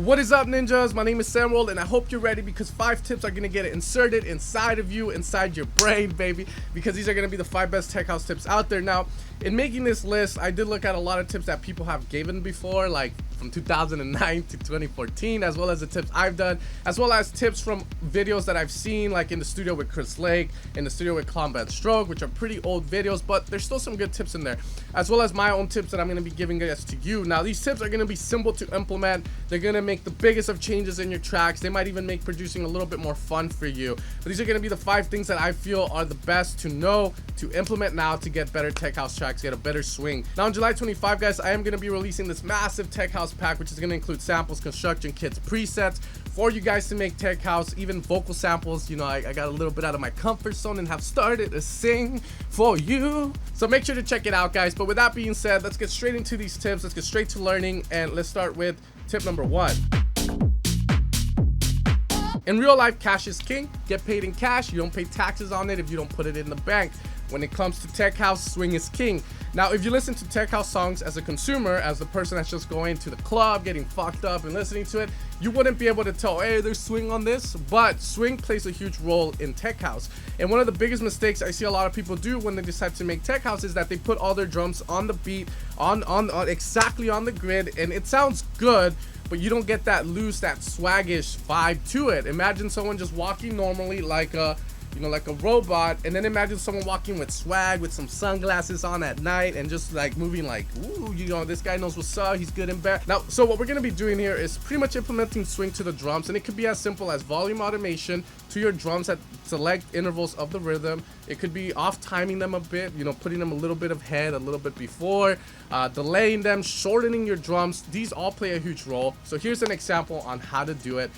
What is up, ninjas? My name is Samuel, and I hope you're ready because 5 tips are gonna get it inserted inside of you, inside your brain, baby, because these are gonna be the 5 best tech house tips out there. Now, in making this list, I did look at a lot of tips that people have given before, like from 2009 to 2014, as well as the tips I've done, as well as tips from videos that I've seen, like in the studio with Chris Lake, in the studio with Combat Stroke, which are pretty old videos, but there's still some good tips in there, as well as my own tips that I'm gonna be giving guys to you. Now, these tips are gonna be simple to implement. They're gonna make the biggest of changes in your tracks. They might even make producing a little bit more fun for you. But these are gonna be the 5 things that I feel are the best to know, to implement now to get better tech house tracks, get a better swing. Now, on July 25, guys, I am gonna be releasing this massive tech house pack, which is gonna include samples, construction kits, presets for you guys to make tech house, even vocal samples. You know, I got a little bit out of my comfort zone and have started to sing for you. So make sure to check it out, guys. But with that being said, let's get straight into these tips. Let's get straight to learning, and let's start with tip number 1. In real life, cash is king. Get paid in cash. You don't pay taxes on it if you don't put it in the bank. When it comes to tech house, swing is king. Now, if you listen to tech house songs as a consumer, as the person that's just going to the club, getting fucked up and listening to it, you wouldn't be able to tell, hey, there's swing on this. But swing plays a huge role in tech house. And one of the biggest mistakes I see a lot of people do when they decide to make tech house is that they put all their drums on the beat, on exactly on the grid, and it sounds good, but you don't get that loose, that swaggish vibe to it. Imagine someone just walking normally like a, you know, like a robot, and then imagine someone walking with swag, with some sunglasses on at night, and just like moving like, ooh, you know, this guy knows what's up, he's good and bad. Now, so what we're gonna be doing here is pretty much implementing swing to the drums, and it could be as simple as volume automation to your drums at select intervals of the rhythm. It could be off timing them a bit, you know, putting them a little bit ahead, a little bit before, delaying them, shortening your drums. These all play a huge role. So here's an example on how to do it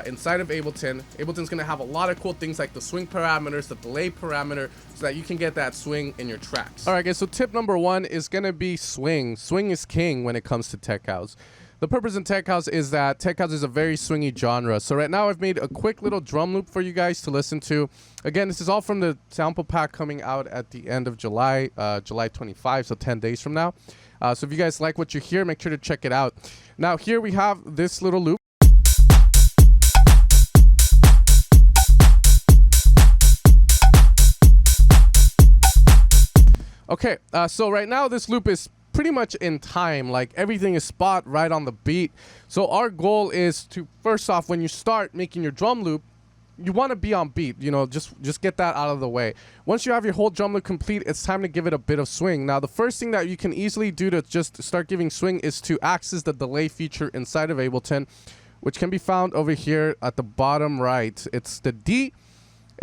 inside of Ableton. Ableton's gonna have a lot of cool things like the swing parameters, the delay parameter, so that you can get that swing in your tracks. All right, guys, so tip number 1 is gonna be swing. Swing is king when it comes to tech house. The purpose in tech house is that tech house is a very swingy genre. So right now I've made a quick little drum loop for you guys to listen to. Again, this is all from the sample pack coming out at the end of July, July 25, so 10 days from now. So if you guys like what you hear, make sure to check it out. Now here we have this little loop. Okay, so right now this loop is pretty much in time, like everything is spot right on the beat. So our goal is to, first off, when you start making your drum loop, you want to be on beat, you know, just get that out of the way. Once you have your whole drum loop complete, it's time to give it a bit of swing. Now, the first thing that you can easily do to just start giving swing is to access the delay feature inside of Ableton, which can be found over here at the bottom right. It's the D.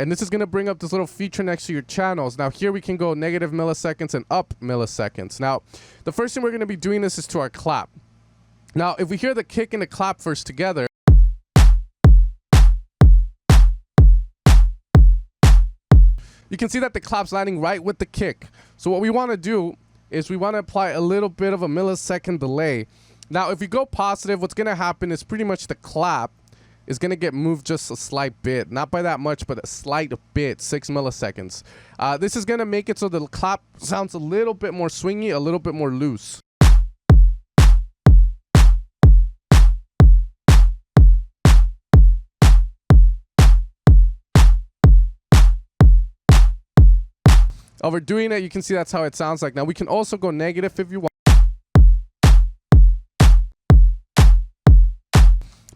And this is going to bring up this little feature next to your channels. Now, here we can go negative milliseconds and up milliseconds. Now, the first thing we're going to be doing this is to our clap. Now, if we hear the kick and the clap first together, you can see that the clap's landing right with the kick. So what we want to do is we want to apply a little bit of a millisecond delay. Now, if we go positive, what's going to happen is pretty much the clap is going to get moved just a slight bit. Not by that much, but a slight bit, 6 milliseconds. This is going to make it so the clap sounds a little bit more swingy, a little bit more loose. Over doing it, you can see that's how it sounds like. Now, we can also go negative if you want.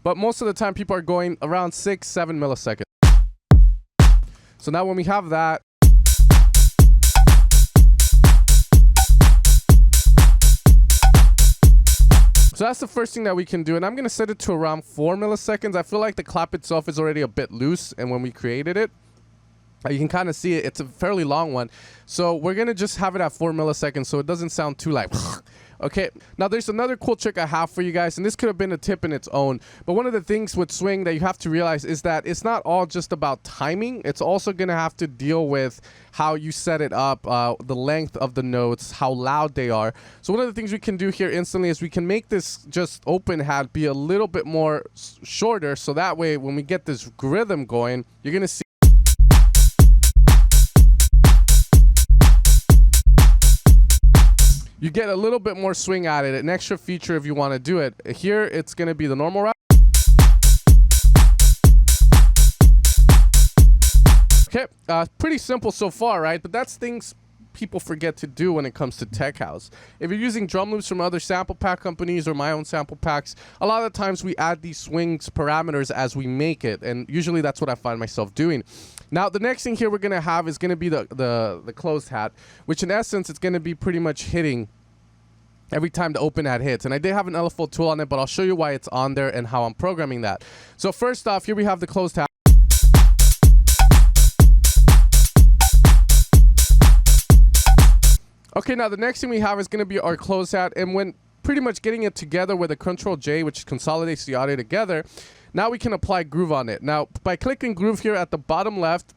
But most of the time, people are going around 6-7 milliseconds. So now when we have that, so that's the first thing that we can do. And I'm going to set it to around 4 milliseconds. I feel like the clap itself is already a bit loose. And when we created it, you can kind of see it. It's a fairly long one. So we're going to just have it at 4 milliseconds so it doesn't sound too like... Okay, now there's another cool trick I have for you guys, and this could have been a tip in its own, but one of the things with swing that you have to realize is that it's not all just about timing. It's also going to have to deal with how you set it up, the length of the notes, how loud they are. So one of the things we can do here instantly is we can make this just open hat be a little bit more shorter, so that way when we get this rhythm going, you're going to see you get a little bit more swing at it. An extra feature if you want to do it. Here, it's going to be the normal route. Okay, pretty simple so far, right? But that's things people forget to do when it comes to tech house. If you're using drum loops from other sample pack companies or my own sample packs, a lot of the times we add these swings parameters as we make it, and usually that's what I find myself doing. Now, the next thing here we're gonna have is gonna be the closed hat, which in essence it's gonna be pretty much hitting every time the open hat hits. And I did have an LFO tool on it, but I'll show you why it's on there and how I'm programming that. So first off, here we have the closed hat. Okay, now the next thing we have is going to be our closed hat, and when pretty much getting it together with a Control J, which consolidates the audio together, now we can apply groove on it. Now, by clicking groove here at the bottom left,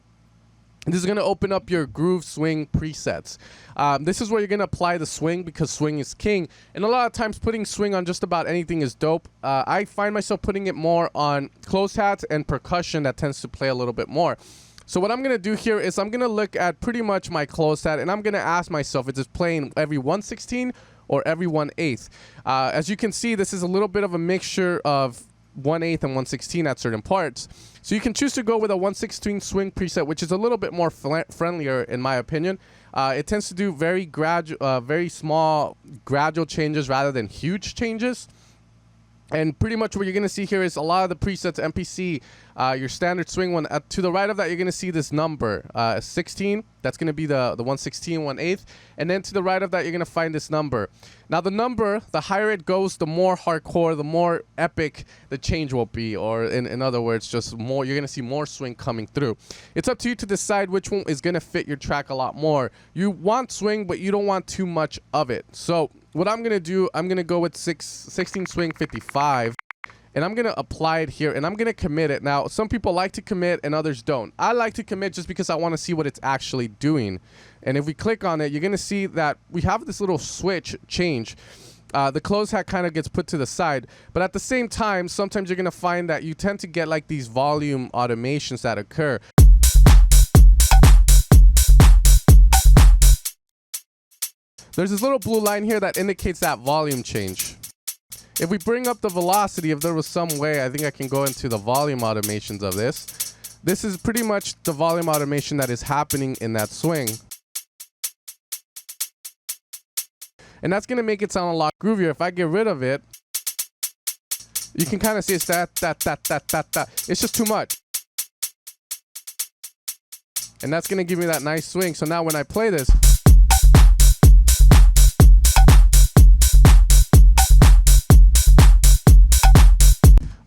this is going to open up your groove swing presets. This is where you're going to apply the swing because swing is king, and a lot of times putting swing on just about anything is dope. I find myself putting it more on closed hats and percussion that tends to play a little bit more. So what I'm going to do here is I'm going to look at pretty much my closed hat, and I'm going to ask myself, is it playing every 1/16 or every 1/8? As you can see, this is a little bit of a mixture of 1/8 and 1/16 at certain parts. So you can choose to go with a 1/16 swing preset, which is a little bit more friendlier in my opinion. It tends to do very small gradual changes rather than huge changes. And pretty much what you're going to see here is a lot of the presets, MPC, your standard swing one. To the right of that, you're going to see this number, 16. That's going to be the 1/16, 1/8. And then to the right of that, you're going to find this number. Now, the number, the higher it goes, the more hardcore, the more epic the change will be. Or in other words, just more, you're going to see more swing coming through. It's up to you to decide which one is going to fit your track a lot more. You want swing, but you don't want too much of it. So what I'm going to do, I'm going to go with 16 swing 55. And I'm going to apply it here, and I'm going to commit it. Now, some people like to commit and others don't. I like to commit just because I want to see what it's actually doing. And if we click on it, you're going to see that we have this little switch change. The closed hat kind of gets put to the side. But at the same time, sometimes you're going to find that you tend to get like these volume automations that occur. There's this little blue line here that indicates that volume change. If we bring up the velocity, if there was some way, I think I can go into the volume automations of this. This is pretty much the volume automation that is happening in that swing. And that's going to make it sound a lot groovier. If I get rid of it, you can kind of see it's that. It's just too much. And that's going to give me that nice swing. So now when I play this,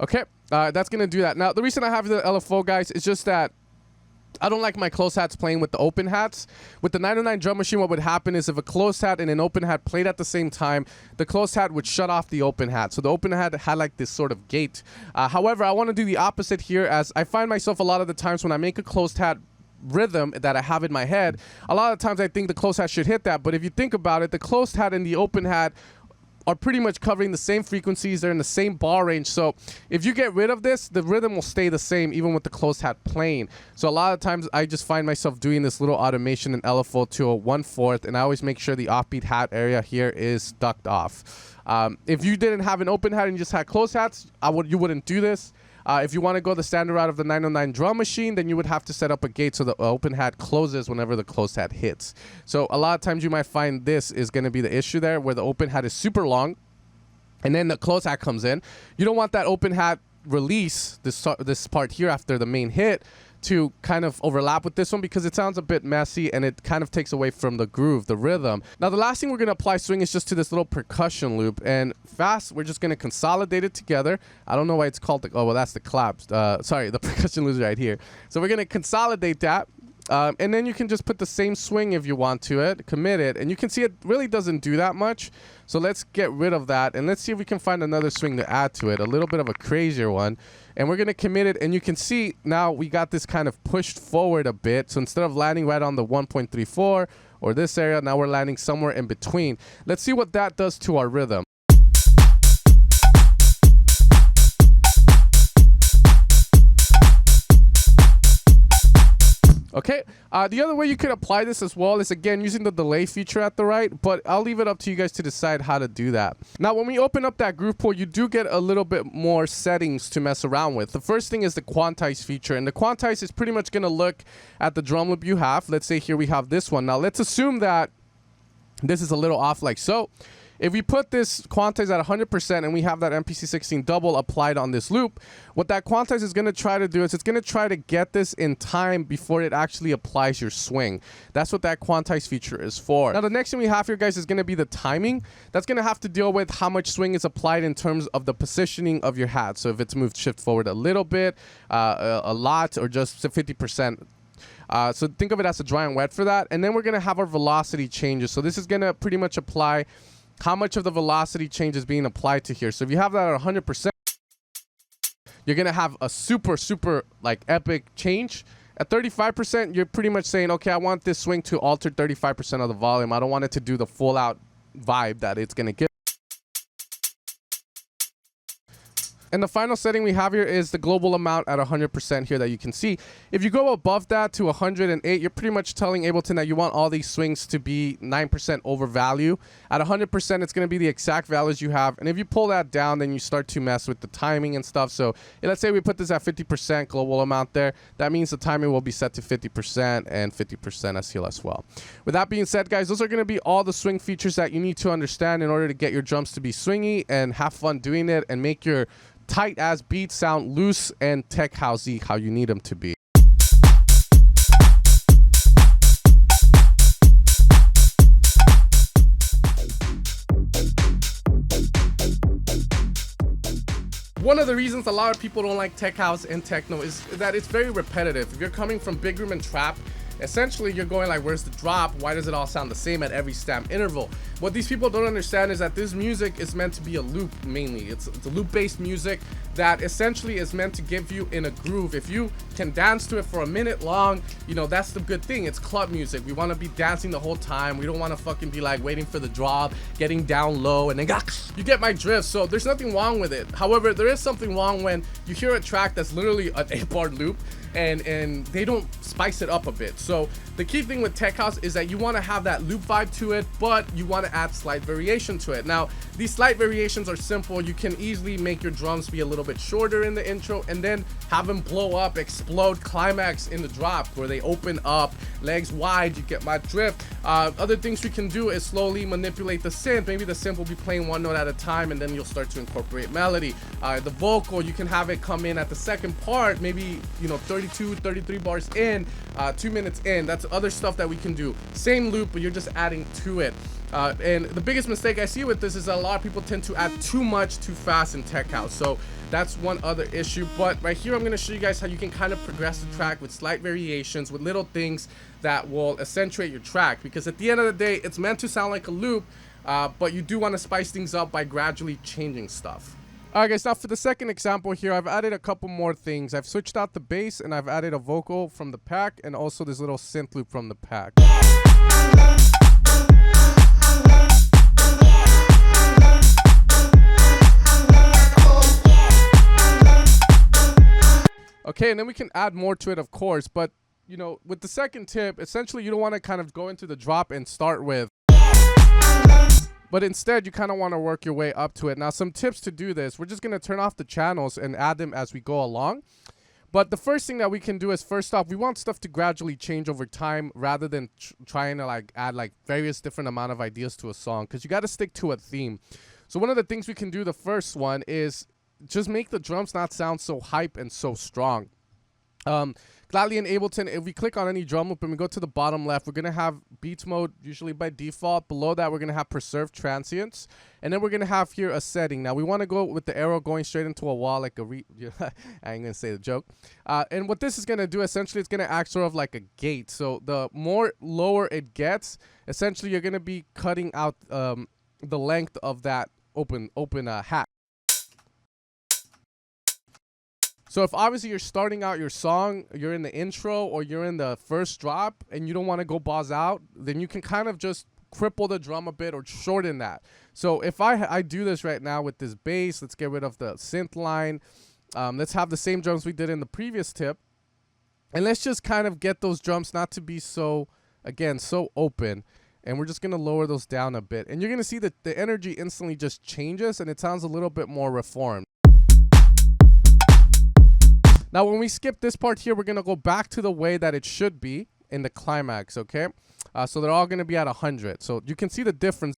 okay, that's going to do that. Now, the reason I have the LFO, guys, is just that I don't like my closed hats playing with the open hats. With the 909 drum machine, what would happen is if a closed hat and an open hat played at the same time, the closed hat would shut off the open hat. So the open hat had like this sort of gate. However, I want to do the opposite here, as I find myself a lot of the times when I make a closed hat rhythm that I have in my head, a lot of times I think the closed hat should hit that. But if you think about it, the closed hat and the open hat are pretty much covering the same frequencies. They're in the same bar range. So if you get rid of this, the rhythm will stay the same even with the closed hat playing. So a lot of times I just find myself doing this little automation in LFO to a 1/4, and I always make sure the offbeat hat area here is ducked off. If you didn't have an open hat and you just had closed hats, you wouldn't do this. If you want to go the standard route of the 909 drum machine, then you would have to set up a gate so the open hat closes whenever the closed hat hits. So a lot of times you might find this is going to be the issue there, where the open hat is super long and then the closed hat comes in. You don't want that open hat release, this part here after the main hit, to kind of overlap with this one, because it sounds a bit messy and it kind of takes away from the groove, the rhythm. Now, the last thing we're going to apply swing is just to this little percussion loop, and fast, we're just going to consolidate it together. I don't know why it's called oh, well, that's the claps. Sorry, the percussion loop is right here. So we're going to consolidate that. And then you can just put the same swing if you want to it, commit it, and you can see it really doesn't do that much. So let's get rid of that, and let's see if we can find another swing to add to it, a little bit of a crazier one. And we're going to commit it, and you can see now we got this kind of pushed forward a bit. So instead of landing right on the 1.34 or this area, now we're landing somewhere in between. Let's see what that does to our rhythm. Okay, the other way you could apply this as well is, again, using the delay feature at the right, but I'll leave it up to you guys to decide how to do that. Now, when we open up that groove pool, you do get a little bit more settings to mess around with. The first thing is the quantize feature, and the quantize is pretty much going to look at the drum loop you have. Let's say here we have this one. Now, let's assume that this is a little off like so. If we put this quantize at 100% and we have that MPC16 double applied on this loop, what that quantize is going to try to do is it's going to try to get this in time before it actually applies your swing. That's what that quantize feature is for. Now, the next thing we have here, guys, is going to be the timing. That's going to have to deal with how much swing is applied in terms of the positioning of your hat. So if it's moved shift forward a little bit, a lot, or just 50%. So think of it as a dry and wet for that. And then we're going to have our velocity changes. So this is going to pretty much apply how much of the velocity change is being applied to here. So if you have that at 100%, you're going to have a super, super like epic change. At 35%, you're pretty much saying, okay, I want this swing to alter 35% of the volume. I don't want it to do the full out vibe that it's going to give. And the final setting we have here is the global amount at 100% here that you can see. If you go above that to 108, you're pretty much telling Ableton that you want all these swings to be 9% over value. At 100%, it's going to be the exact values you have. And if you pull that down, then you start to mess with the timing and stuff. So let's say we put this at 50% global amount there. That means the timing will be set to 50% and 50% as here as well. With that being said, guys, those are going to be all the swing features that you need to understand in order to get your drums to be swingy and have fun doing it and make your tight ass beats sound loose and tech housey how you need them to be. One of the reasons a lot of people don't like tech house and techno is that it's very repetitive. If you're coming from big room and trap, essentially you're going like, where's the drop? Why does it all sound the same at every stamp interval? What these people don't understand is that this music is meant to be a loop mainly. It's a loop-based music that essentially is meant to give you in a groove. If you can dance to it for a minute long, you know, that's the good thing. It's club music. We want to be dancing the whole time. We don't want to fucking be like waiting for the drop, getting down low, and then you get my drift. So there's nothing wrong with it. However, there is something wrong when you hear a track that's literally an 8-bar loop and they don't spice it up a bit. So the key thing with tech house is that you want to have that loop vibe to it, but you want to add slight variation to it. Now, these slight variations are simple. You can easily make your drums be a little bit shorter in the intro and then have them blow up, explode, climax in the drop where they open up, legs wide, you get my drift. Other things we can do is slowly manipulate the synth. Maybe the synth will be playing one note at a time and then you'll start to incorporate melody. The vocal, you can have it come in at the second part, maybe, you know, 32, 33 bars in, 2 minutes in. That's other stuff that we can do. Same loop, but you're just adding to it. And the biggest mistake I see with this is that a lot of people tend to add too much too fast in tech house. So that's one other issue. But right here, I'm going to show you guys how you can kind of progress the track with slight variations, with little things that will accentuate your track. Because at the end of the day, it's meant to sound like a loop, but you do want to spice things up by gradually changing stuff. Alright guys, now for the second example here, I've added a couple more things. I've switched out the bass and I've added a vocal from the pack and also this little synth loop from the pack. Okay, and then we can add more to it, of course, but you know, with the second tip, essentially you don't want to kind of go into the drop and start with, but instead you kind of want to work your way up to it. Now, some tips to do this: we're just going to turn off the channels and add them as we go along. But the first thing that we can do is, first off, we want stuff to gradually change over time rather than trying to like add like various different amount of ideas to a song, because you got to stick to a theme. So one of the things we can do, the first one, is just make the drums not sound so hype and so strong. Gladly in Ableton, if we click on any drum loop and we go to the bottom left, we're going to have beats mode usually by default. Below that, we're going to have preserve transients. And then we're going to have here a setting. Now, we want to go with the arrow going straight into a wall like a I ain't going to say the joke. And what this is going to do, essentially, it's going to act sort of like a gate. So the more lower it gets, essentially, you're going to be cutting out the length of that open hat. So if obviously you're starting out your song, you're in the intro or you're in the first drop and you don't want to go balls out, then you can kind of just cripple the drum a bit or shorten that. So if I do this right now with this bass, let's get rid of the synth line. Let's have the same drums we did in the previous tip. And let's just kind of get those drums not to be so, again, so open. And we're just going to lower those down a bit. And you're going to see that the energy instantly just changes and it sounds a little bit more reformed. Now, when we skip this part here, we're going to go back to the way that it should be in the climax, okay? So they're all going to be at 100. So you can see the difference.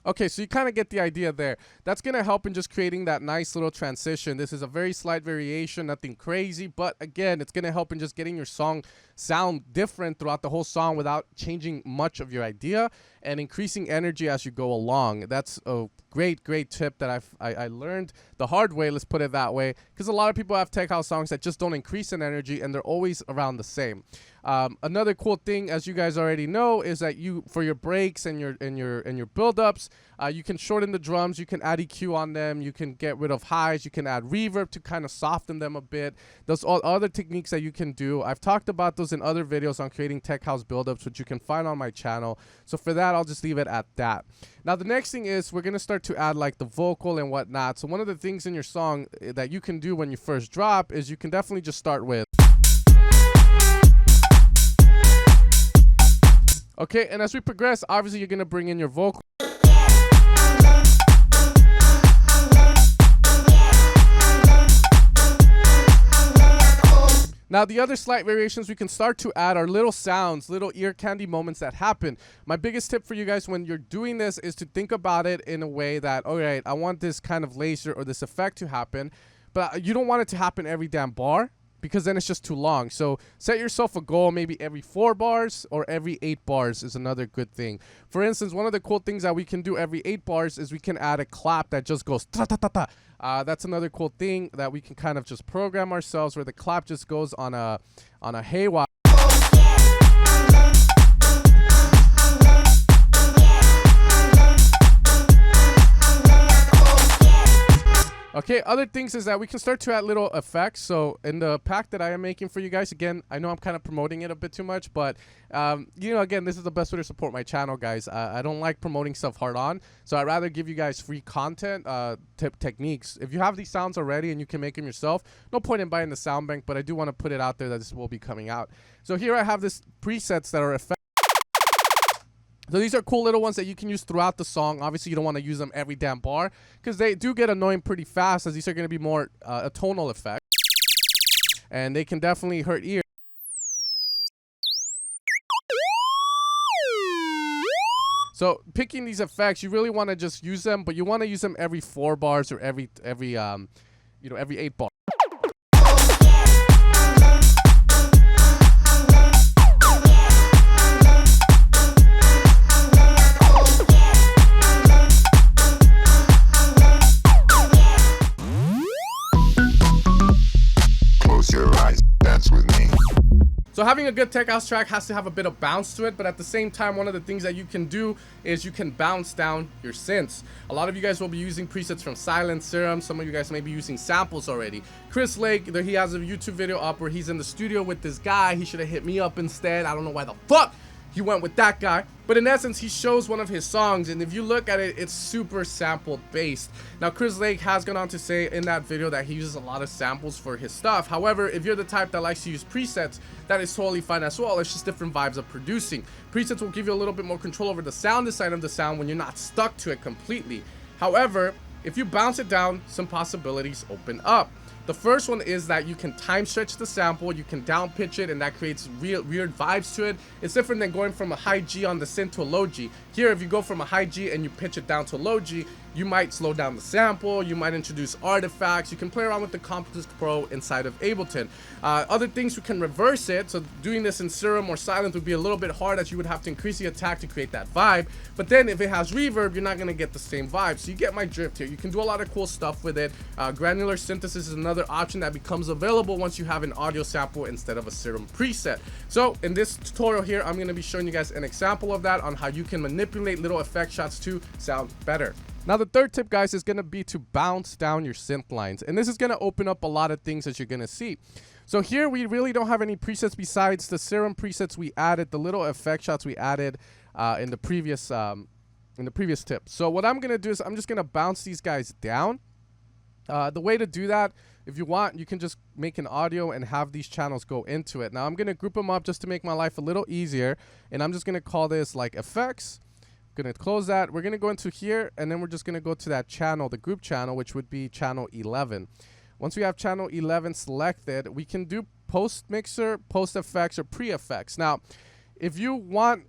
Okay, so you kind of get the idea there. That's going to help in just creating that nice little transition. This is a very slight variation, nothing crazy, but again, it's going to help in just getting your song sound different throughout the whole song without changing much of your idea and increasing energy as you go along. That's a great tip that I learned the hard way, let's put it that way, because a lot of people have tech house songs that just don't increase in energy and they're always around the same. Another cool thing, as you guys already know, is that you, for your breaks and your build-ups, you can shorten the drums, you can add EQ on them, you can get rid of highs, you can add reverb to kind of soften them a bit. Those all other techniques that you can do. I've talked about those in other videos on creating tech house build-ups, which you can find on my channel. So for that, I'll just leave it at that. Now, the next thing is we're going to start to add like the vocal and whatnot. So one of the things in your song that you can do when you first drop is you can definitely just start with. Okay, and as we progress, obviously you're going to bring in your vocal. Now, the other slight variations we can start to add are little sounds, little ear candy moments that happen. My biggest tip for you guys when you're doing this is to think about it in a way that, all right, I want this kind of laser or this effect to happen, but you don't want it to happen every damn bar, because then it's just too long. So set yourself a goal, maybe every 4 bars or every 8 bars is another good thing. For instance, one of the cool things that we can do every 8 bars is we can add a clap that just goes ta-ta-ta-ta. That's another cool thing that we can kind of just program ourselves, where the clap just goes on a haywire. Okay, other things is that we can start to add little effects. So in the pack that I am making for you guys, again, I know I'm kind of promoting it a bit too much, but you know, again, this is the best way to support my channel, guys. I don't like promoting stuff hard on, so I'd rather give you guys free content, techniques. If you have these sounds already and you can make them yourself, no point in buying the sound bank, but I do want to put it out there that this will be coming out. So here I have this presets that are effects. So these are cool little ones that you can use throughout the song. Obviously, you don't want to use them every damn bar because they do get annoying pretty fast, as these are going to be more a tonal effect. And they can definitely hurt ears. So picking these effects, you really want to just use them, but you want to use them every 4 bars or every 8 bars. So having a good tech house track has to have a bit of bounce to it, but at the same time, one of the things that you can do is you can bounce down your synths. A lot of you guys will be using presets from Silent Serum. Some of you guys may be using samples already. Chris Lake, he has a YouTube video up where he's in the studio with this guy. He should have hit me up instead. I don't know why the fuck he went with that guy, but in essence, he shows one of his songs, and if you look at it, it's super sampled based. Now, Chris Lake has gone on to say in that video that he uses a lot of samples for his stuff. However, if you're the type that likes to use presets, that is totally fine as well. It's just different vibes of producing. Presets will give you a little bit more control over the sound design of the sound when you're not stuck to it completely. However, if you bounce it down, some possibilities open up. The first one is that you can time stretch the sample, you can down pitch it, and that creates weird vibes to it. It's different than going from a high G on the synth to a low G. Here, if you go from a high G and you pitch it down to a low G, you might slow down the sample, you might introduce artifacts, you can play around with the Compass Pro inside of Ableton. Other things, you can reverse it, so doing this in Serum or Silent would be a little bit hard, as you would have to increase the attack to create that vibe, but then if it has reverb, you're not going to get the same vibe, so you get my drift here. You can do a lot of cool stuff with it. Granular synthesis is another option that becomes available once you have an audio sample instead of a Serum preset. So in this tutorial here, I'm going to be showing you guys an example of that on how you can manipulate little effect shots to sound better. Now, the third tip, guys, is going to be to bounce down your synth lines. And this is going to open up a lot of things that you're going to see. So here, we really don't have any presets besides the Serum presets we added, the little effect shots we added in the previous in the previous tip. So what I'm gonna do is I'm just gonna bounce these guys down. The way to do that, if you want, you can just make an audio and have these channels go into it. Now I'm gonna group them up just to make my life a little easier, and I'm just gonna call this like effects. Gonna close that. We're gonna go into here, and then we're just gonna go to that channel, the group channel, which would be channel 11. Once we have channel 11 selected, we can do post mixer, post effects, or pre effects. Now, if you want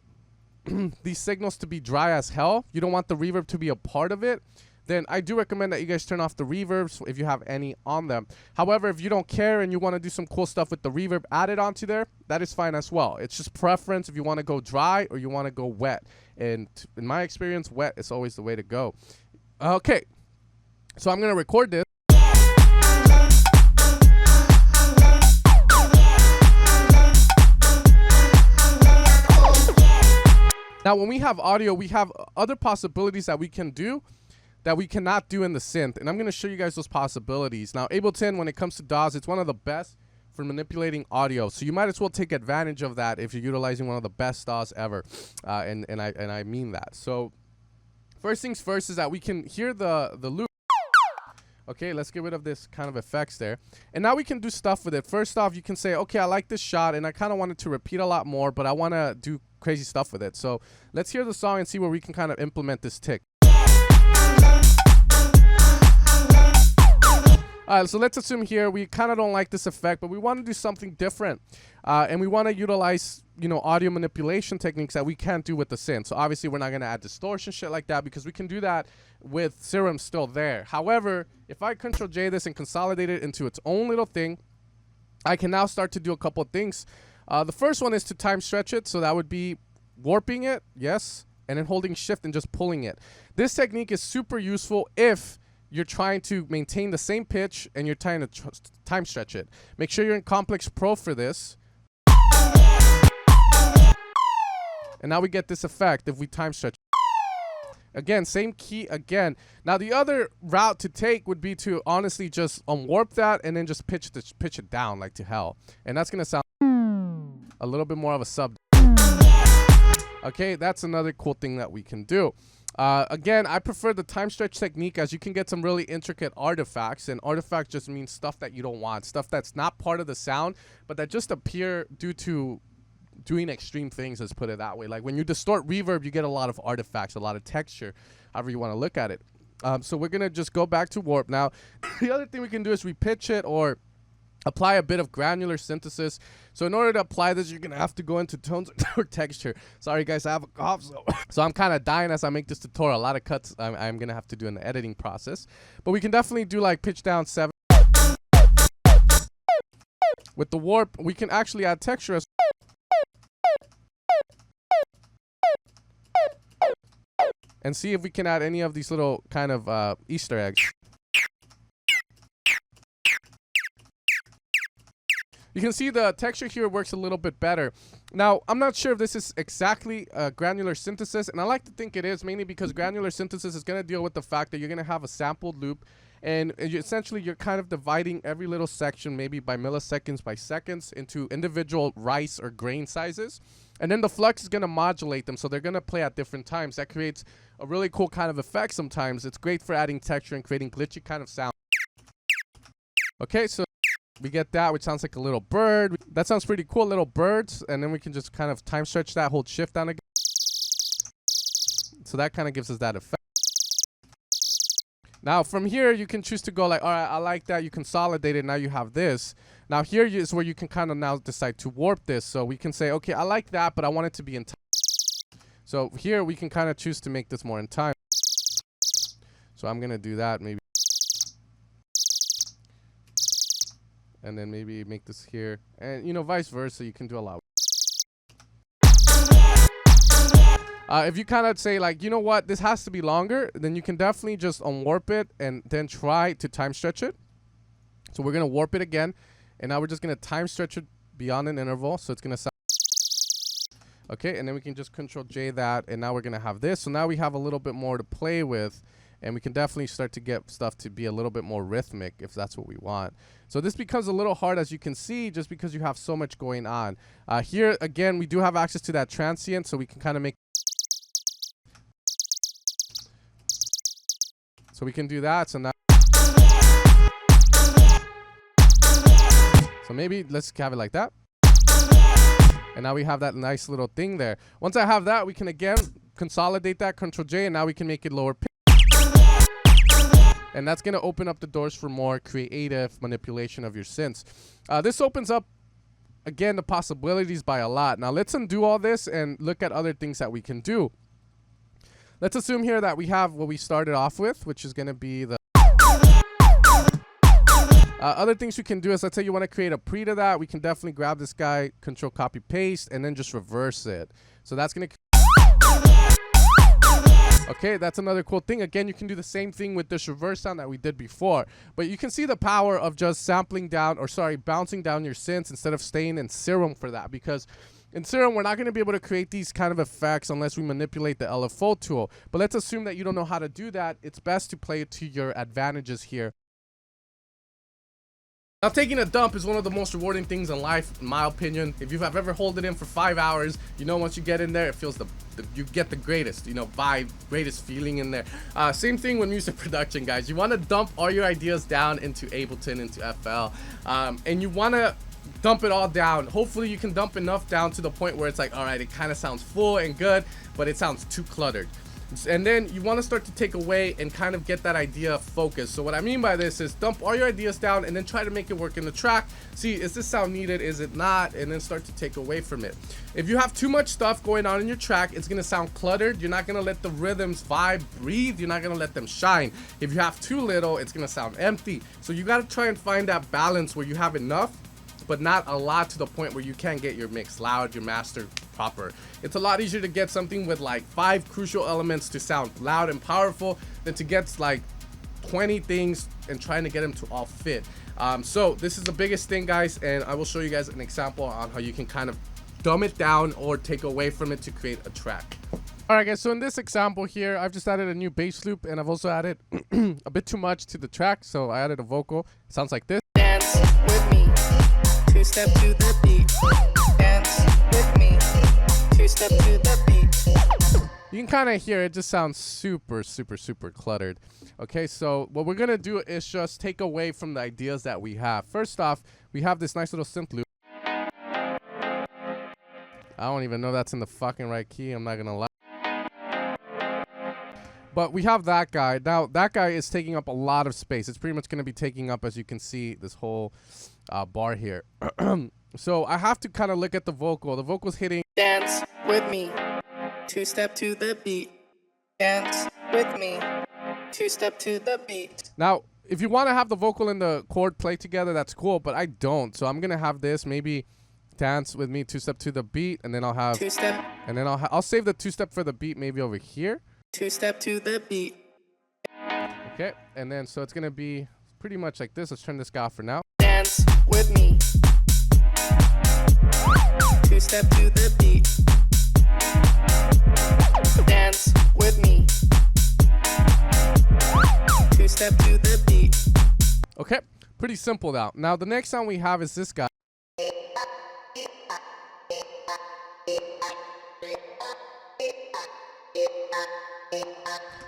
these signals to be dry as hell, you don't want the reverb to be a part of it, then I do recommend that you guys turn off the reverbs if you have any on them. However, if you don't care and you want to do some cool stuff with the reverb added onto there, that is fine as well. It's just preference if you want to go dry or you want to go wet. And in my experience, wet is always the way to go. Okay, so I'm going to record this. Now, when we have audio, we have other possibilities that we can do that we cannot do in the synth, and I'm going to show you guys those possibilities. Now, Ableton, when it comes to DAWs, it's one of the best for manipulating audio, so you might as well take advantage of that if you're utilizing one of the best DAWs ever, and I mean that. So, first things first is that we can hear the loop. Okay, let's get rid of this kind of effects there, and now we can do stuff with it. First off, you can say, okay, I like this shot, and I kind of want it to repeat a lot more, but I want to do crazy stuff with it. So let's hear the song and see where we can kind of implement this tick. Alright, so let's assume here we kind of don't like this effect, but we want to do something different, and we want to utilize, you know, audio manipulation techniques that we can't do with the synth. So obviously we're not going to add distortion, shit like that, because we can do that with Serum still there. However, if I Control J this and consolidate it into its own little thing, I can now start to do a couple of things. The first one is to time stretch it, so that would be warping it, yes, and then holding shift and just pulling it. This technique is super useful if you're trying to maintain the same pitch and you're trying to time stretch it. Make sure you're in Complex Pro for this. And now we get this effect if we time stretch. Again, same key again. Now the other route to take would be to honestly just unwarp that and then just pitch it down like to hell. And that's gonna sound a little bit more of a sub. Okay, that's another cool thing that we can do. Again, I prefer the time stretch technique, as you can get some really intricate artifacts, and artifacts just means stuff that you don't want, stuff that's not part of the sound, but that just appear due to doing extreme things, let's put it that way. Like when you distort reverb, you get a lot of artifacts, a lot of texture, however you want to look at it. So we're going to just go back to warp. Now, the other thing we can do is repitch it or apply a bit of granular synthesis. So in order to apply this, you're going to have to go into tones or texture. Sorry, guys, I have a cough, so I'm kind of dying as I make this tutorial. A lot of cuts I'm going to have to do in the editing process. But we can definitely do like pitch down 7. With the warp, we can actually add texture as and see if we can add any of these little kind of Easter eggs. You can see the texture here works a little bit better. Now, I'm not sure if this is exactly granular synthesis, and I like to think it is, mainly because granular synthesis is going to deal with the fact that you're going to have a sampled loop, and essentially you're kind of dividing every little section, maybe by milliseconds, by seconds, into individual rice or grain sizes. And then the flux is going to modulate them, so they're going to play at different times. That creates a really cool kind of effect sometimes. It's great for adding texture and creating glitchy kind of sound. Okay, so we get that, which sounds like a little bird. That sounds pretty cool, little birds. And then we can just kind of time stretch that, hold shift down again. So that kind of gives us that effect. Now from here, you can choose to go like, all right, I like that. You consolidate it. Now you have this. Now here is where you can kind of now decide to warp this. So we can say, okay, I like that, but I want it to be in time. So here we can kind of choose to make this more in time. So I'm going to do that maybe. And then maybe make this here. And, you know, vice versa, you can do a lot. If you kind of say, like, you know what, this has to be longer, then you can definitely just unwarp it and then try to time stretch it. So we're going to warp it again. And now we're just going to time stretch it beyond an interval. So it's going to sound. Okay, and then we can just Control J that. And now we're going to have this. So now we have a little bit more to play with. And we can definitely start to get stuff to be a little bit more rhythmic if that's what we want. So this becomes a little hard, as you can see, just because you have so much going on. Here, again, we do have access to that transient, so we can kind of make. So we can do that. So now, so maybe let's have it like that. And now we have that nice little thing there. Once I have that, we can again consolidate that, Control J, and now we can make it lower pitch. And that's going to open up the doors for more creative manipulation of your synths. This opens up, again, the possibilities by a lot. Now let's undo all this and look at other things that we can do. Let's assume here that we have what we started off with, which is going to be the other things you can do is, let's say you want to create a pre to that. We can definitely grab this guy, Control Copy Paste, and then just reverse it. So that's going to... Okay, that's another cool thing. Again, you can do the same thing with this reverse sound that we did before. But you can see the power of just sampling down, or sorry, bouncing down your synths instead of staying in Serum for that. Because in Serum, we're not going to be able to create these kind of effects unless we manipulate the LFO tool. But let's assume that you don't know how to do that. It's best to play it to your advantages here. Now, taking a dump is one of the most rewarding things in life, in my opinion. If you have ever held it in for 5 hours, you know, once you get in there, it feels you get the greatest, you know, vibe, greatest feeling in there. Same thing with music production, guys. You want to dump all your ideas down into Ableton, into FL, and you want to dump it all down. Hopefully you can dump enough down to the point where it's like, all right, it kind of sounds full and good, but it sounds too cluttered. And then you want to start to take away and kind of get that idea focused. So what I mean by this is dump all your ideas down and then try to make it work in the track. See, is this sound needed? Is it not? And then start to take away from it. If you have too much stuff going on in your track, it's going to sound cluttered. You're not going to let the rhythms vibe, breathe. You're not going to let them shine. If you have too little, it's going to sound empty. So you got to try and find that balance where you have enough, but not a lot to the point where you can't get your mix loud, your master proper. It's a lot easier to get something with like 5 crucial elements to sound loud and powerful than to get like 20 things and trying to get them to all fit. So this is the biggest thing, guys, and I will show you guys an example on how you can kind of dumb it down or take away from it to create a track. All right, guys, so in this example here, I've just added a new bass loop, and I've also added a bit too much to the track. So I added a vocal. It sounds like this. Dance with me, 2-step to the beat. Dance with me, 2-step to the beat. You can kind of hear it just sounds super cluttered. Okay, so what we're gonna do is just take away from the ideas that we have. First off, we have this nice little synth loop. I don't even know that's in the fucking right key, I'm not gonna lie. But we have that guy. Now, that guy is taking up a lot of space. It's pretty much going to be taking up, as you can see, this whole bar here. So I have to kind of look at the vocal. The vocal's hitting. Dance with me, 2-step to the beat. Dance with me, 2-step to the beat. Now, if you want to have the vocal and the chord play together, that's cool, but I don't. So I'm going to have this maybe dance with me, 2-step to the beat, and then I'll have 2-step. And then I'll save the 2-step for the beat maybe over here. 2-step to the beat. Okay, and then so it's gonna be pretty much like this. Let's turn this guy off for now. Dance with me, 2-step to the beat. Dance with me, 2-step to the beat. Okay, pretty simple now. Now the next sound we have is this guy.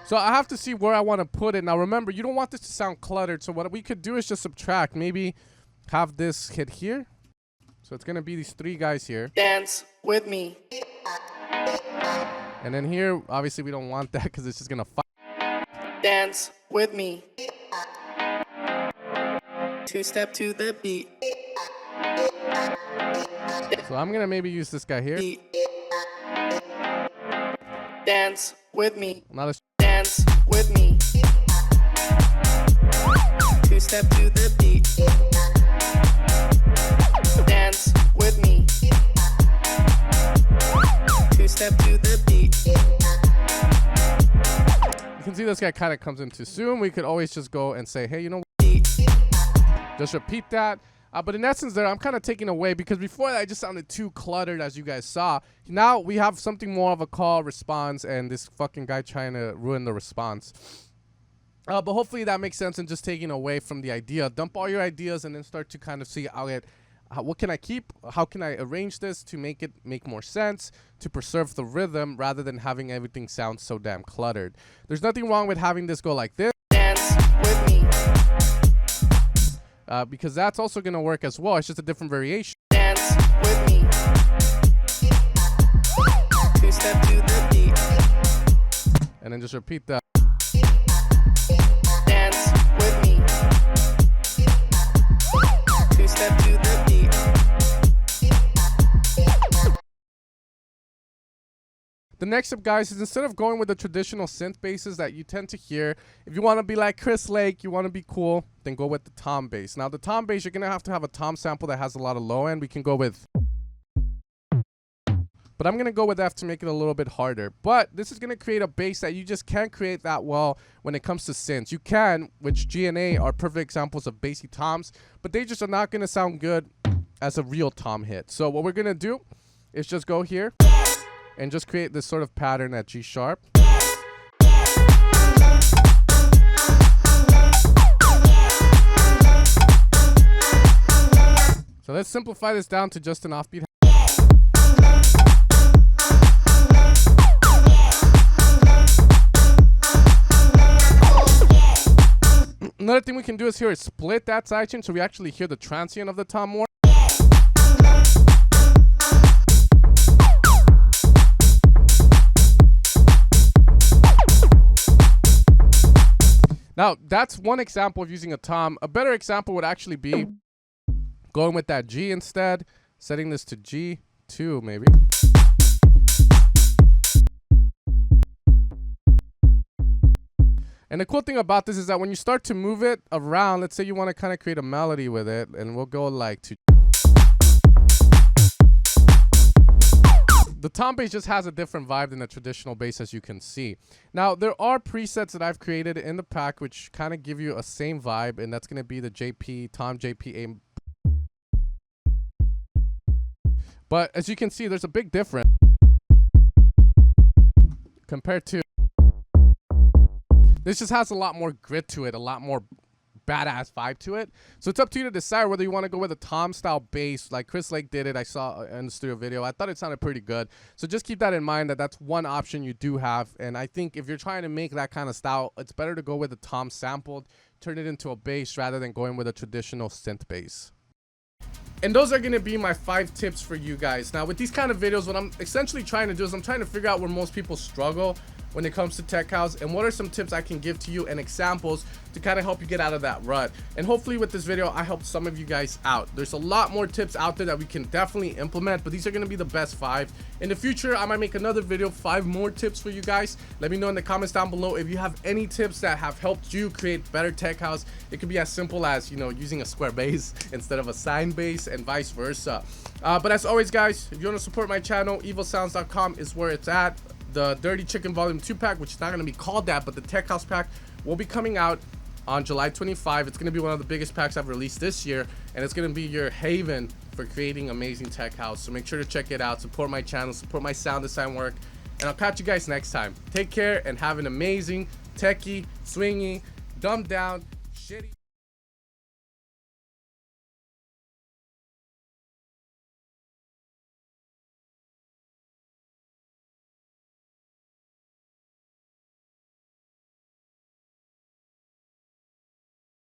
So I have to see where I want to put it. Now remember, you don't want this to sound cluttered. So what we could do is just subtract. Maybe have this hit here. So it's going to be these 3 guys here. Dance with me. And then here, obviously we don't want that because it's just going to fight. Dance with me, 2-step to the beat. So I'm going to maybe use this guy here. Beat. Dance with me. Now let's Dance with me, 2-step to the beat. Dance with me, 2-step to the beat. You can see this guy kind of comes in too soon. We could always just go and say, hey, you know what? Just repeat that. But in essence there, I'm kind of taking away because before that, I just sounded too cluttered, as you guys saw. Now we have something more of a call, response, and this fucking guy trying to ruin the response. But hopefully that makes sense in just taking away from the idea. Dump all your ideas and then start to kind of see, what can I keep? How can I arrange this to make it make more sense, to preserve the rhythm rather than having everything sound so damn cluttered. There's nothing wrong with having this go like this. with me. Because that's also going to work as well. It's just a different variation. Dance with me. Two-step to the beat. And then just repeat that. Dance with me. Two-step to the beat. The next step, guys, is instead of going with the traditional synth basses that you tend to hear, if you want to be like Chris Lake, you want to be cool, then go with the tom bass. Now, the tom bass, you're going to have a tom sample that has a lot of low end. We can go with... But I'm going to go with F to make it a little bit harder. But this is going to create a bass that you just can't create that well when it comes to synths. You can, which G and A are perfect examples of bassy toms, but they just are not going to sound good as a real tom hit. So what we're going to do is just go here and just create this sort of pattern at G sharp. So let's simplify this down to just an offbeat. Another thing we can do is here is split that sidechain so we actually hear the transient of the tom more. Now, that's one example of using a tom. A better example would actually be going with that G instead, setting this to G2 maybe. And the cool thing about this is that when you start to move it around, let's say you want to kind of create a melody with it, and we'll go like to... The tom bass just has a different vibe than the traditional bass, as you can see. Now, there are presets that I've created in the pack which kind of give you a same vibe, and that's going to be the JP, tom JP. But as you can see, there's a big difference compared to... This just has a lot more grit to it, a lot more badass vibe to it. So it's up to you to decide whether you want to go with a tom style bass like Chris Lake did it. I saw in the studio video. I thought it sounded pretty good. So just keep that in mind, that that's one option you do have. And I think if you're trying to make that kind of style, it's better to go with a tom sampled, turn it into a bass rather than going with a traditional synth bass. And those are going to be my 5 tips for you guys. Now, with these kind of videos, what I'm essentially trying to do is I'm trying to figure out where most people struggle when it comes to tech house, and what are some tips I can give to you and examples to kind of help you get out of that rut. And hopefully with this video, I helped some of you guys out. There's a lot more tips out there that we can definitely implement, but these are going to be the best 5. In the future, I might make another video, 5 more tips for you guys. Let me know in the comments down below if you have any tips that have helped you create better tech house. It could be as simple as, you know, using a square bass instead of a sine bass, and vice versa. But as always, guys, if you want to support my channel, evilsounds.com is where it's at. The Dirty Chicken Volume 2 pack, which is not going to be called that, but the Tech House pack will be coming out on July 25. It's going to be one of the biggest packs I've released this year, and it's going to be your haven for creating amazing tech house. So make sure to check it out, support my channel, support my sound design work, and I'll catch you guys next time. Take care and have an amazing, techie, swingy, dumbed down, shitty...